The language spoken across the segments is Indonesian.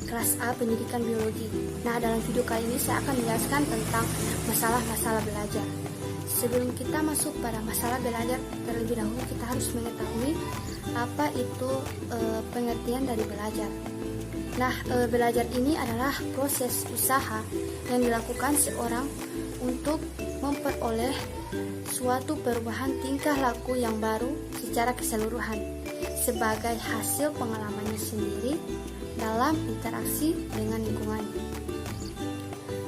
kelas A pendidikan biologi. Nah, dalam video kali ini saya akan menjelaskan tentang masalah-masalah belajar. Sebelum kita masuk pada masalah belajar, terlebih dahulu kita harus mengetahui apa itu pengertian dari belajar. Nah, belajar ini adalah proses usaha yang dilakukan seorang untuk memperoleh suatu perubahan tingkah laku yang baru secara keseluruhan sebagai hasil pengalamannya sendiri dalam interaksi dengan lingkungan.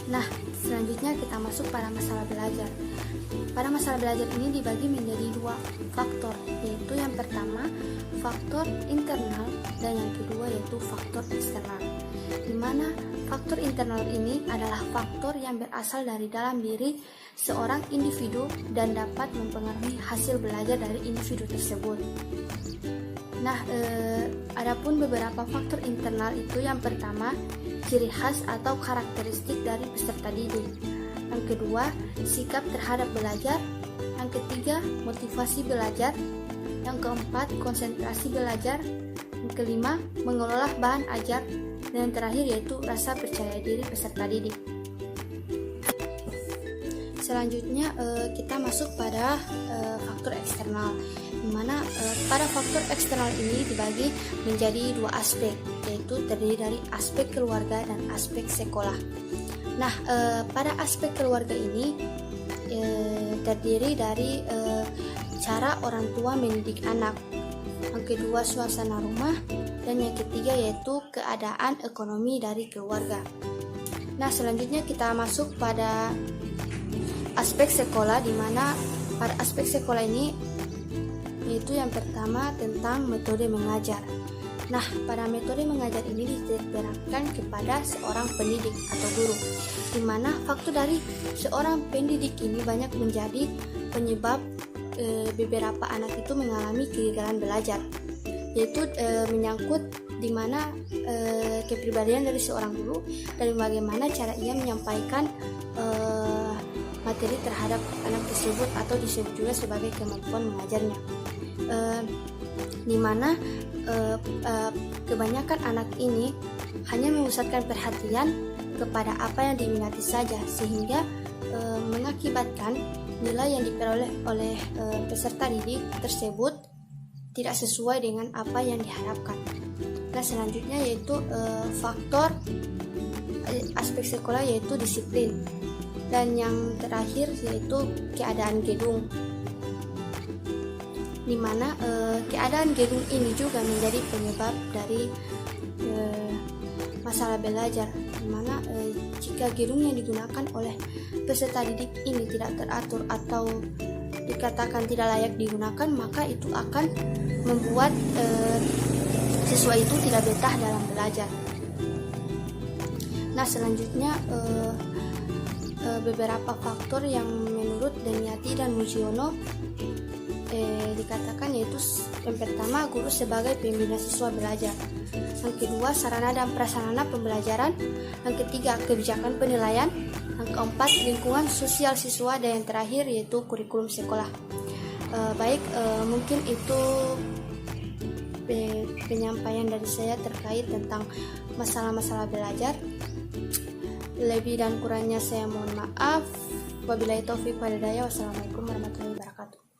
Nah, selanjutnya kita masuk pada masalah belajar. Pada masalah belajar ini dibagi menjadi dua faktor, yaitu yang pertama faktor internal dan yang kedua yaitu faktor eksternal. Di mana faktor internal ini adalah faktor yang berasal dari dalam diri seorang individu dan dapat mempengaruhi hasil belajar dari individu tersebut. Nah, adapun beberapa faktor internal itu yang pertama ciri khas atau karakteristik dari peserta didik. Yang kedua, sikap terhadap belajar. Yang ketiga, motivasi belajar. Yang keempat, konsentrasi belajar. Yang kelima, mengelola bahan ajar. Dan yang terakhir yaitu rasa percaya diri peserta didik. Selanjutnya kita masuk pada faktor eksternal, di mana pada faktor eksternal ini dibagi menjadi dua aspek, yaitu terdiri dari aspek keluarga dan aspek sekolah. Nah, pada aspek keluarga ini terdiri dari cara orang tua mendidik anak, yang kedua suasana rumah, dan yang ketiga yaitu keadaan ekonomi dari keluarga. Nah, selanjutnya kita masuk pada aspek sekolah, di mana pada aspek sekolah ini yaitu yang pertama tentang metode mengajar. Nah, pada metode mengajar ini diterapkan kepada seorang pendidik atau guru, di mana faktor dari seorang pendidik ini banyak menjadi penyebab beberapa anak itu mengalami kegagalan belajar, yaitu menyangkut di mana kepribadian dari seorang guru dan bagaimana cara ia menyampaikan materi terhadap anak tersebut atau disebut juga sebagai kemampuan mengajarnya, di mana kebanyakan anak ini hanya memusatkan perhatian kepada apa yang diminati saja, sehingga mengakibatkan nilai yang diperoleh oleh peserta didik tersebut tidak sesuai dengan apa yang diharapkan. Nah, selanjutnya yaitu faktor aspek sekolah yaitu disiplin, dan yang terakhir yaitu keadaan gedung, di mana keadaan gedung ini juga menjadi penyebab dari masalah belajar, di mana jika gedung yang digunakan oleh peserta didik ini tidak teratur atau dikatakan tidak layak digunakan, maka itu akan membuat siswa itu tidak betah dalam belajar. Nah, selanjutnya beberapa faktor yang menurut Demiati dan Mujiono dikatakan, yaitu yang pertama guru sebagai pembina siswa belajar, yang kedua sarana dan prasarana pembelajaran, yang ketiga kebijakan penilaian, yang keempat lingkungan sosial siswa, dan yang terakhir yaitu kurikulum sekolah. Mungkin itu penyampaian dari saya terkait tentang masalah-masalah belajar. Lebih dan kurangnya saya mohon maaf. Wabillahi taufiq wal hidayah. Wassalamualaikum warahmatullahi wabarakatuh.